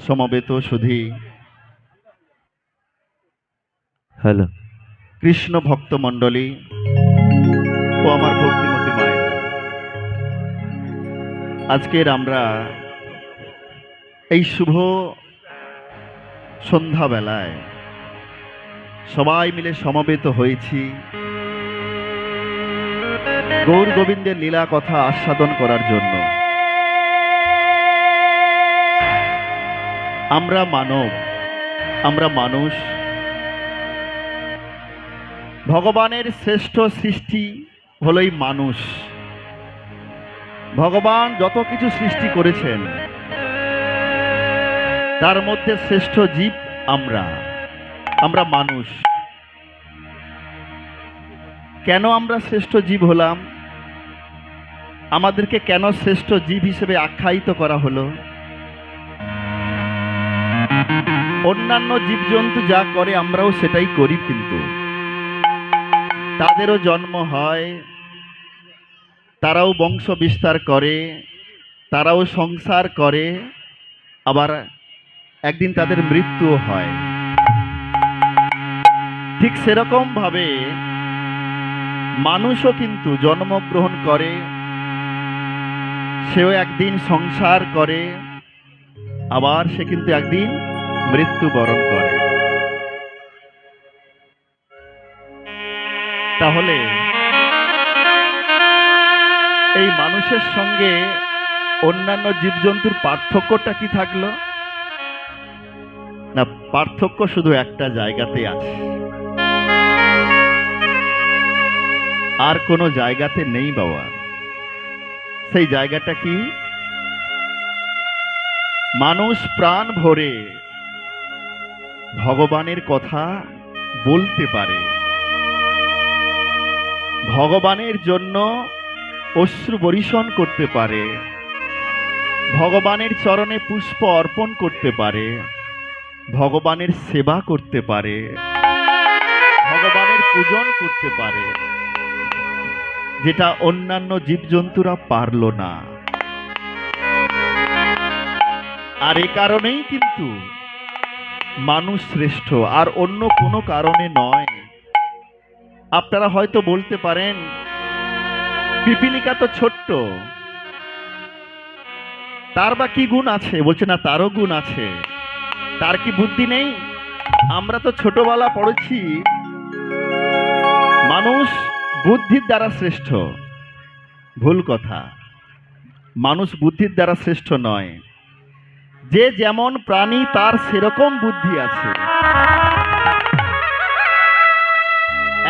সমবেত সুধী হ্যালো। কৃষ্ণ ভক্ত মণ্ডলী ও আমার ভক্তিমতী মায়েরা, আজকের আমরা এই শুভ সন্ধ্যাবেলায় সবাই মিলে সমবেত হয়েছি গৌর গোবিন্দের লীলা কথা আস্বাদন করার জন্য। আমরা মানব, আমরা মানুষ। ভগবানের শ্রেষ্ঠ সৃষ্টি হলোই মানুষ। ভগবান যত কিছু সৃষ্টি করেছেন তার মধ্যে শ্রেষ্ঠ জীব আমরা মানুষ। কেন আমরা শ্রেষ্ঠ জীব হলাম? আমাদেরকে কেন শ্রেষ্ঠ জীব হিসেবে আখ্যায়িত করা হলো? অন্যান্য জীবজন্তু যা করে আমরাও সেটাই করি, কিন্তু তাদেরও জন্ম হয়, তারাও বংশ বিস্তার করে, তারাও সংসার করে, আবার একদিন তাদের মৃত্যুও হয়। ঠিক সেরকম ভাবে মানুষও কিন্তু জন্মগ্রহণ করে, সেও একদিন সংসার করে, আবার সে কিন্তু একদিন মৃত্যুবরণ করে। তাহলে এই মানুষের সঙ্গে অন্যান্য জীবজন্তুর পার্থক্যটা কি থাকলো? না, পার্থক্য শুধু একটা জায়গাতে আছে, আর কোনো জায়গাতে নেই বাবা। সেই জায়গাটা কি? মানুষ প্রাণ ভরে ভগবানের কথা বলতে পারে, ভগবানের জন্য অশ্রু বর্ষণ করতে পারে, ভগবানের চরণে পুষ্প অর্পণ করতে পারে, ভগবানের সেবা করতে পারে, ভগবানের পূজন করতে পারে, যেটা অন্যান্য জীবজন্তুরা পারল না। আর এই কারণেই কিন্তু মানুষ শ্রেষ্ঠ, আর অন্য কোনো কারণে নয়। আপনারা হয়তো বলতে পারেন, পিপিলিকা তো ছোট্ট, তার বা কি গুণ আছে? বলছে না, তারও গুণ আছে। তার কি বুদ্ধি নেই? আমরা তো ছোটবেলা পড়েছি মানুষ বুদ্ধির দ্বারা শ্রেষ্ঠ। ভুল কথা, মানুষ বুদ্ধির দ্বারা শ্রেষ্ঠ নয়। যে যেমন প্রাণী তার সেরকম বুদ্ধি আছে।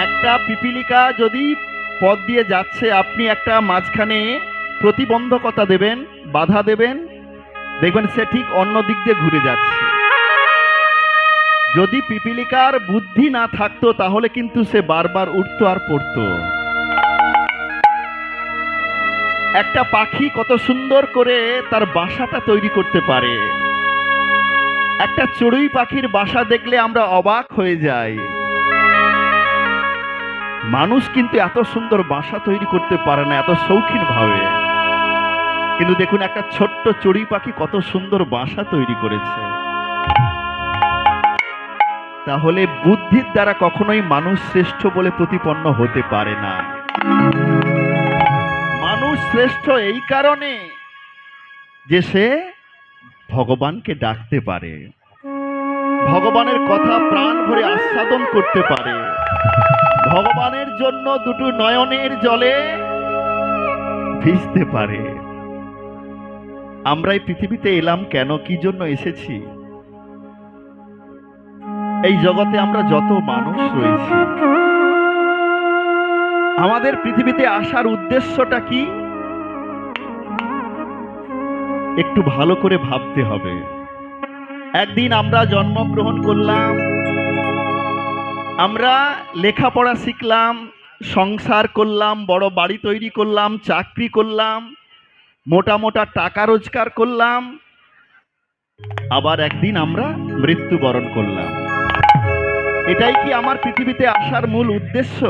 একটা পিপিলিকা যদি পথ দিয়ে যাচ্ছে, আপনি একটা মাঝখানে প্রতিবন্ধকতা দেবেন, বাধা দেবেন, দেখবেন সে ঠিক অন্য দিক দিয়ে ঘুরে যাচ্ছে। যদি পিপিলিকার বুদ্ধি না থাকতো তাহলে কিন্তু সে বারবার উঠতো আর পড়তো। একটা পাখি কত সুন্দর করে তার বাসাটা তৈরি করতে পারে। একটা চড়ুই পাখির বাসা দেখলে আমরা অবাক হয়ে যাই। মানুষ কিন্তু এত সুন্দর বাসা তৈরি করতে পারে না এত শৌখিন ভাবে, কিন্তু দেখুন একটা ছোট্ট চড়ুই পাখি কত সুন্দর বাসা তৈরি করেছে। তাহলে বুদ্ধির দ্বারা কখনোই মানুষ শ্রেষ্ঠ বলে প্রতিপন্ন হতে পারে না। মানুষ শ্রেষ্ঠ এই কারণে যে সে ভগবানকে ডাকতে পারে, ভগবানের কথা প্রাণ ভরে আস্বাদন করতে পারে, ভগবানের জন্য দুটো নয়নের জলে ভিজতে পারে। আমরা এই পৃথিবীতে এলাম কেন? কি জন্য এসেছি? এই জগতে আমরা যত মানুষ রয়েছি, আমাদের পৃথিবীতে আসার উদ্দেশ্যটা কি? একটু ভালো করে ভাবতে হবে। একদিন আমরা জন্মগ্রহণ করলাম, আমরা লেখাপড়া শিখলাম, সংসার করলাম, বড় বাড়ি তৈরি করলাম, চাকরি করলাম, মোটা মোটা টাকা রোজগার করলাম, আবার একদিন আমরা মৃত্যুবরণ করলাম। এটাই কি আমার পৃথিবীতে আসার মূল উদ্দেশ্য?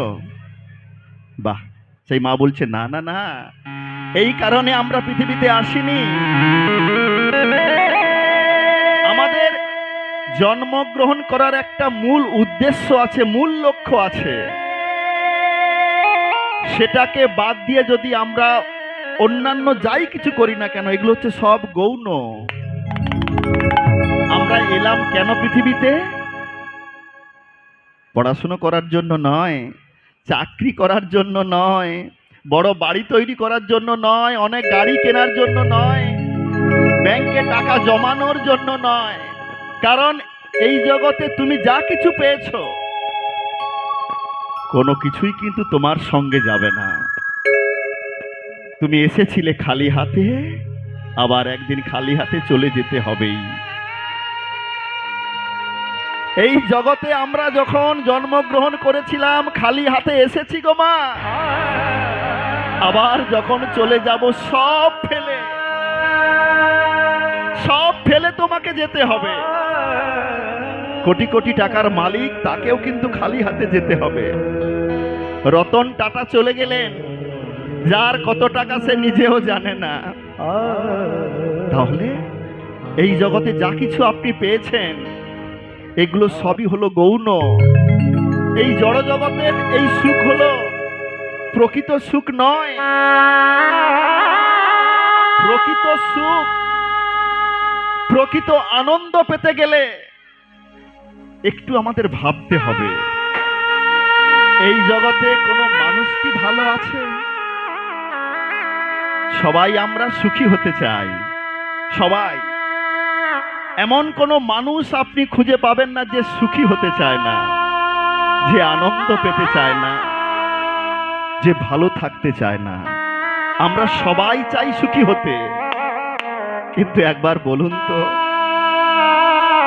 বাহ, সেই মা বলছে না না না, এই কারণে আমরা পৃথিবীতে আসিনি। জন্মগ্রহণ করার একটা মূল উদ্দেশ্য আছে, মূল লক্ষ্য আছে। সেটাকে বাদ দিয়ে যদি আমরা অন্যান্য যাই কিছু করি না কেন, এগুলো হচ্ছে সব গৌণ। আমরা এলাম কেন পৃথিবীতে? পড়াশুনো করার জন্য নয়, চাকরি করার জন্য নয়, বড় বাড়ি তৈরি করার জন্য নয়, অনেক গাড়ি কেনার জন্য নয়, ব্যাংকে টাকা জমানোর জন্য নয়। কারণ এই জগতে তুমি যা কিছু পেয়েছো, কোনো কিছুই কিন্তু তোমার সঙ্গে যাবে না। তুমি এসেছিলে খালি হাতে, আবার একদিন খালি হাতে চলে যেতে হবেই। এই জগতে আমরা যখন জন্মগ্রহণ করেছিলাম খালি হাতে এসেছি গো মা, আবার যখন চলে যাব সব ফেলে তোমাকে যেতে হবে। কোটি কোটি টাকার মালিক, তাকেও কিন্তু খালি হাতে যেতে হবে। রতন টাটা চলে গেলেন, যার কত টাকা সে নিজেও জানে না। তাহলে এই জগতে যা কিছু আপনি পেয়েছেন, এগুলো সবই হলো গৌণ। এই জড় জগতের এই সুখ হলো প্রকৃত সুখ নয়। প্রকৃত সুখ, প্রকৃত আনন্দ পেতে গেলে একটু আমাদের ভাবতে হবে। এই জগতে কোনো মানুষ কি ভালো আছে? সবাই আমরা সুখী হতে চাই, সবাই। এমন কোনো মানুষ আপনি খুঁজে পাবেন না যে সুখী হতে চায় না, যে আনন্দ পেতে চায় না, যে ভালো থাকতে চায় না। আমরা সবাই চাই সুখী হতে, কিন্তু একবার বলুন তো,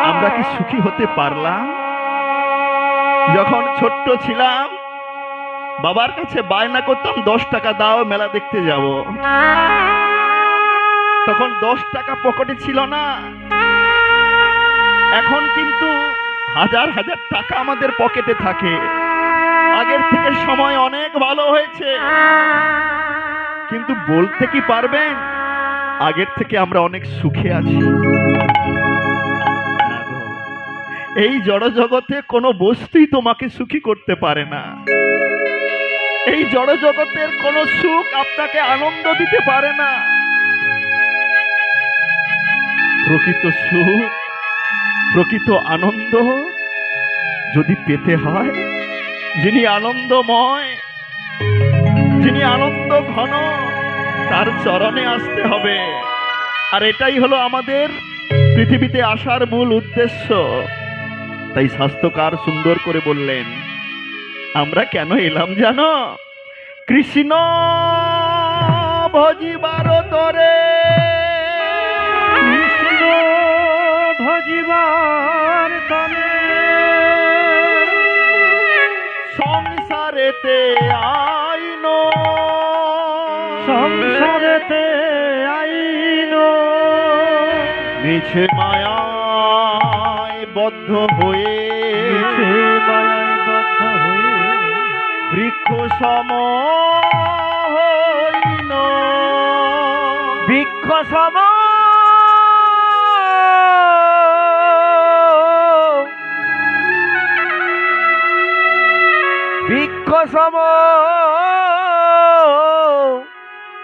আমরা কি সুখী হতে পারলাম? যখন ছোট্ট ছিলাম, বাবার কাছে বায়না করতাম 10 টাকা দাও, মেলা দেখতে যাব। তখন 10 টাকা পকেটে ছিল না। এখন কিন্তু হাজার হাজার টাকা আমাদের পকেটে থাকে। আগের থেকে সময় অনেক ভালো হয়েছে, কিন্তু বলতে কি পারবেন আগের থেকে আমরা অনেক সুখে আছি? এই জড় জগতে কোনো বস্তুই তোমাকে সুখী করতে পারে না। এই জড় জগতের কোনো সুখ আপনাকে আনন্দ দিতে পারে না। প্রকৃত সুখ, প্রকৃত আনন্দ যদি পেতে হয়, যিনি আনন্দময়, যিনি আনন্দ ঘন, তার চরণে আসতে হবে। আর এটাই হলো আমাদের পৃথিবীতে আসার মূল উদ্দেশ্য। তাই শাস্ত্রকার সুন্দর করে বললেন, আমরা কেন এলাম জানো? কৃষ্ণ ভজিবার তরে, কৃষ্ণ ভজিবার তরে, সংসারেতে আইন, সংসারেতে আইন, মিছে মায়ায় বদ্ধ হয়ে, মিছে মায়ায় বদ্ধ হয়ে, বৃক্ষ সম হইন, বৃক্ষ সম, বৃক্ষ সম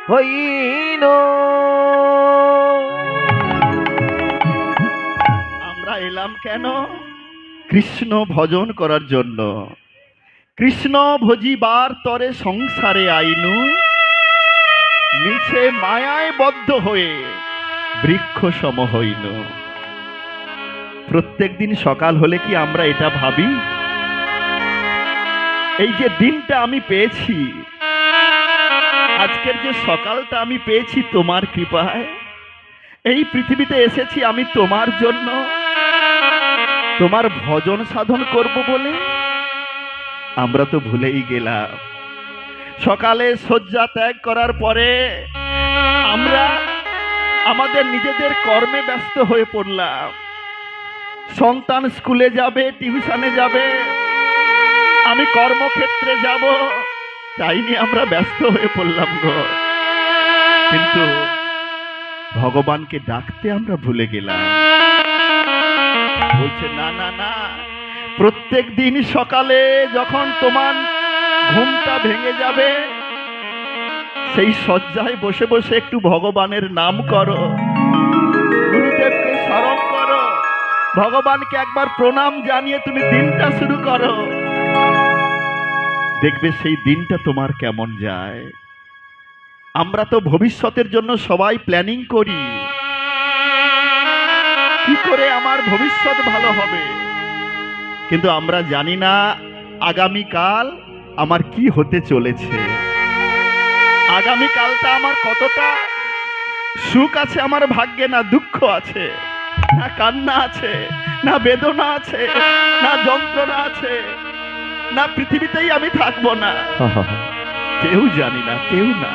হইন। আমরা এলাম কেন? কৃষ্ণ ভজন করার জন্য। কৃষ্ণ ভজিবার তরে সংসারে আইনু, মিছে মায়ায় বদ্ধ হয়ে বৃক্ষ সম হইন। প্রত্যেক দিন সকাল হলে কি আমরা এটা ভাবি? এই যে দিনটা আমি পেয়েছি, আজকের যে সকালটা আমি পেয়েছি তোমার কৃপায়, এই পৃথিবীতে এসেছি আমি তোমার জন্য, তোমার ভজন সাধন করব বলে। আমরা তো ভুলেই গেলাম। সকালে শয্যা ত্যাগ করার পরে আমরা আমাদের নিজেদের কর্মে ব্যস্ত হয়ে পড়লাম। সন্তান স্কুলে যাবে, টিউশনে যাবে, আমি কর্মক্ষেত্রে যাব, তাই নিয়ে আমরা ব্যস্ত হয়ে পড়লাম গো। কিন্তু ভগবানকে ডাকতে আমরা ভুলে গেলাম। বলছে না না না, প্রত্যেক দিন সকালে যখন তোমার ঘুমটা ভেঙে যাবে, সেই শয্যায় বসে বসে একটু ভগবানের নাম করো, গুরুদেবকে স্মরণ করো, ভগবানকে একবার প্রণাম জানিয়ে তুমি দিনটা শুরু করো। দেখবে সেই দিনটা তোমার কেমন যায়। আমরা তো ভবিষ্যতের জন্য সবাই প্ল্যানিং করি, কি করে আমার ভবিষ্যৎ ভালো হবে, কিন্তু আমরা জানি না আগামীকাল আমার কি হতে চলেছে, আগামীকালটা আমার কতটা সুখ আছে আমার ভাগ্যে, না দুঃখ আছে, না কান্না আছে, না বেদনা আছে, না যন্ত্রণা আছে, না পৃথিবীতেই আমি থাকবো না, কেউ জানি না, কেউ না।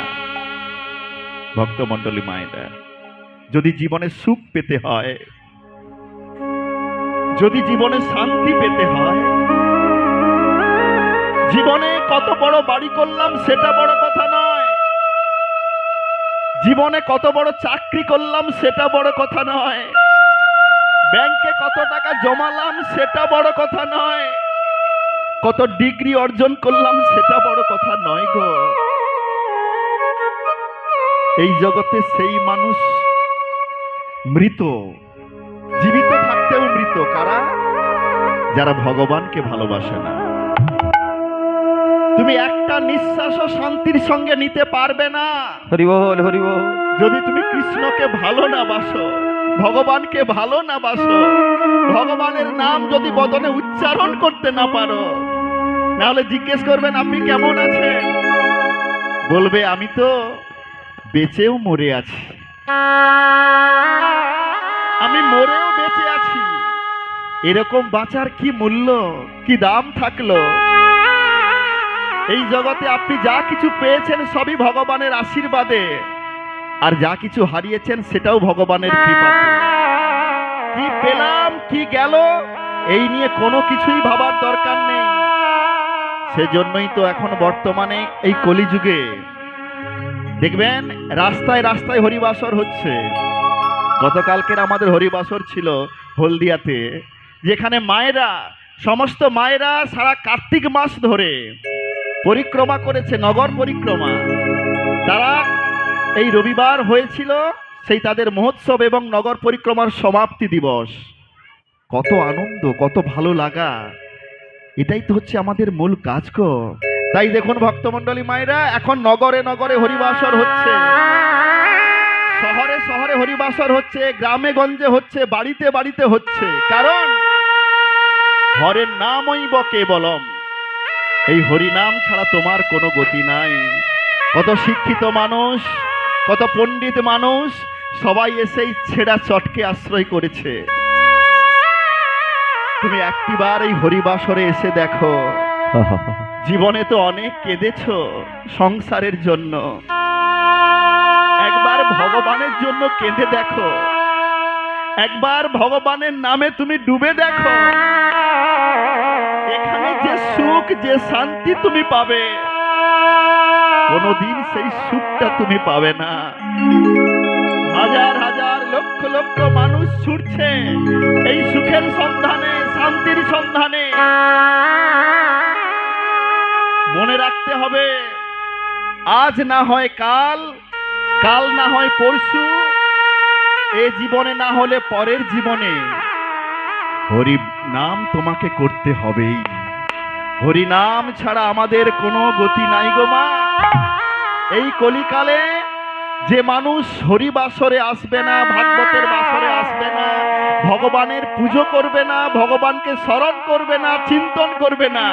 ভক্তমণ্ডলী মায়েরা, যদি জীবনে সুখ পেতে হয়, যদি জীবনে শান্তি পেতে হয়, জীবনে কত বড় বাড়ি করলাম সেটা বড় কথা নয়, জীবনে কত বড় চাকরি করলাম সেটা বড় কথা নয়, ব্যাংকে কত টাকা জমালাম সেটা বড় কথা নয়, কত ডিগ্রি অর্জন করলাম সেটা বড় কথা নয় গো। এই জগতে সেই মানুষ মৃত, জীবিত থাকতেও মৃত কারা? যারা ভগবানকে ভালোবাসে না। তুমি একটা নিঃশ্বাসও শান্তির সঙ্গে নিতে পারবে না হরি বল, হরি বল। যদি তুমি কৃষ্ণকে ভালো না বাসো, ভগবানকে ভালো না বাসো, ভগবানের নাম যদি বদনে উচ্চারণ করতে না পারো, নাহলে জিজ্ঞেস করবেন আপনি কেমন আছেন, বলবে আমি তো বেঁচেও মরে আছি, আমি মরেও বেঁচে আছি। এরকম বাঁচার কি মূল্য, কি দাম থাকলো? এই জগতে আপনি যা কিছু পেয়েছেন সবই ভগবানের আশীর্বাদে, আর যা কিছু হারিয়েছেন সেটাও ভগবানের কৃপাতে। কি পেলাম কি গেল এই নিয়ে কোনো কিছুই ভাবার দরকার নেই। সেজন্যই তো এখন বর্তমানে এই কলিযুগে দেখবেন রাস্তায় রাস্তায় হরিবাসর হচ্ছে। গতকালকের আমাদের হরিবাসর ছিল হলদিয়াতে, যেখানে মায়েরা, সমস্ত মায়েরা সারা কার্তিক মাস ধরে পরিক্রমা করেছে, নগর পরিক্রমা। তারা এই রবিবার হয়েছিল সেই তাদের মহোৎসব এবং নগর পরিক্রমার সমাপ্তি দিবস। কত আনন্দ, কত ভালো লাগা, এটাই তো হচ্ছে আমাদের মূল কাজ গো। তাই দেখুন ভক্তমণ্ডলী মায়েরা, এখন নগরে নগরে হরিবাসর হচ্ছে, শহরে শহরে হরিবাসর হচ্ছে, গ্রামে গঞ্জে হচ্ছে, বাড়িতে বাড়িতে হচ্ছে। কারণ হরের নামই কেবলম, এই হরিনাম ছাড়া তোমার কোনো গতি নাই। কত শিক্ষিত মানুষ, কত পণ্ডিত মানুষ সবাই এসেই ছেঁড়া চটকে আশ্রয় করেছে। তুমি একটিবার এই হরিবাসরে এসে দেখো, জীবনে তো অনেক কেঁদেছো সংসারের জন্য, একবার ভগবানের জন্য কেঁদে দেখো, একবার ভগবানের নামে তুমি ডুবে দেখো। এখানে যে সুখ, যে শান্তি তুমি পাবে, কোনোদিন সেই সুখটা তুমি পাবে না। হাজার হাজার লক্ষ লক্ষ মানুষ ছুটছে এই সুখের সন্ধানে, শান্তির সন্ধানে। মনে রাখতে হবে, আজ না হয় কাল, কাল না হয় পরশু, এ জীবনে না হলে পরের জীবনে হরি নাম তোমাকে করতে হবেই। হরি নাম ছাড়া আমাদের কোনো গতি নাই গো মা। এই কলিকালে যে মানুষ হরি বাসরে আসবে না, ভাগবতের বাসরে আসবে না, ভগবানের পুজো করবে না, ভগবানকে স্মরণ করবে না, চিন্তন করবে না,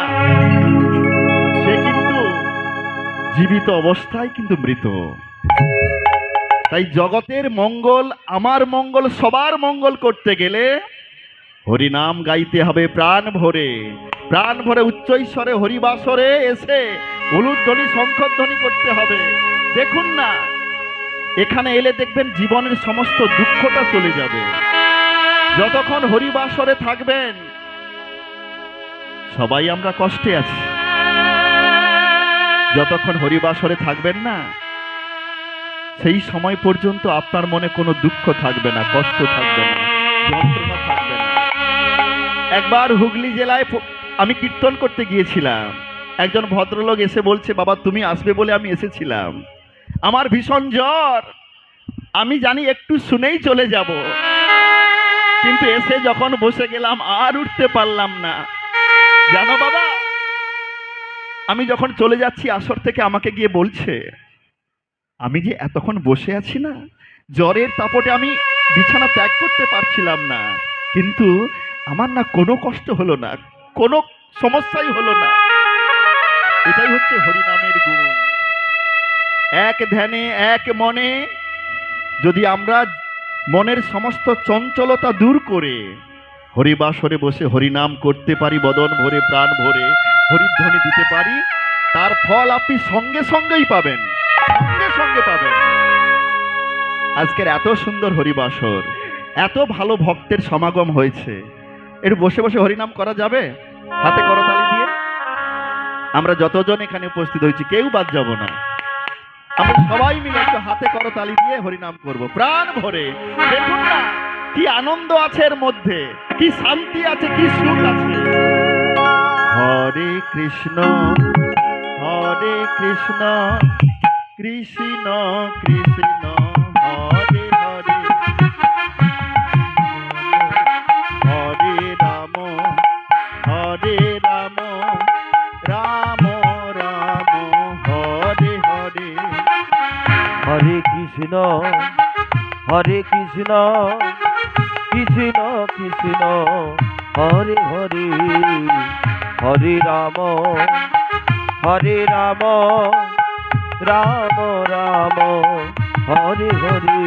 সে কিন্তু জীবিত অবস্থায় কিন্তু মৃত। তাই জগতের মঙ্গল, আমার মঙ্গল, সবার মঙ্গল করতে গেলে হরিনাম গাইতে হবে প্রাণ ভরে, প্রাণ ভরে উচ্চৈস্বরে হরিবাসরে এসে উলুধ্বনি শঙ্খধ্বনি করতে হবে। দেখুন না, এখানে এলে দেখবেন জীবনের সমস্ত দুঃখটা চলে যাবে। যতক্ষণ হরিবাসরে থাকবেন, সবাই আমরা কষ্টে আছি, যতক্ষণ হরিবাসরে থাকবেন না, সেই সময় পর্যন্ত আপনার মনে কোনো দুঃখ থাকবে না, কষ্ট থাকবে না, যন্ত্রণা থাকবে না। একবার হুগলি জেলায় আমি কীর্তন করতে গিয়েছিলাম। একজন ভদ্রলোক এসে বলছে, বাবা তুমি আসবে বলে আমি এসেছিলাম, আমার ভীষণ জ্বর, আমি জানি একটু শুনেই চলে যাব, কিন্তু এসে যখন বসে গেলাম আর উঠতে পারলাম না। জানো বাবা, আমি যখন চলে যাচ্ছি আসর থেকে আমাকে গিয়ে বলছে, আমি যে এতক্ষণ বসে আছি না, জ্বরের তাপটে আমি বিছানা ত্যাগ করতে পারছিলাম না, কিন্তু আমার না কোনো কষ্ট হলো না, কোনো সমস্যাই হলো না। এটাই হচ্ছে হরিনামের গুণ। এক ধ্যানে এক মনে যদি আমরা মনের সমস্ত চঞ্চলতা দূর করে হরিবাসরে বসে হরিনাম করতে পারি, বদন ভরে প্রাণ ভরে হরিধ্বনি দিতে পারি, তার ফল আপনি সঙ্গে সঙ্গেই পাবেন, সঙ্গে সঙ্গে পাবেন। আজকের এত সুন্দর হরিবাসর, এত ভালো ভক্তের সমাগম হয়েছে, একটু বসে বসে হরিনাম করা যাবে? হাতে করতালি দিয়ে আমরা যতজন এখানে উপস্থিত হয়েছি কেউ বাদ যাব না, আমরা সবাই মিলে একটু হাতে করতালি দিয়ে হরিনাম করব প্রাণ ভরে। দেখুন না কি আনন্দ আছে এর মধ্যে, কি শান্তি আছে, কি সুখ আছে। হরে কৃষ্ণ কৃষ্ণ কৃষ্ণ হরে হরে, হরে রাম রাম রাম হরে হরে। হরে কৃষ্ণ কৃষ্ণ কৃষ্ণ হরে হরে, হরে রাম রাম রাম হরে হরে।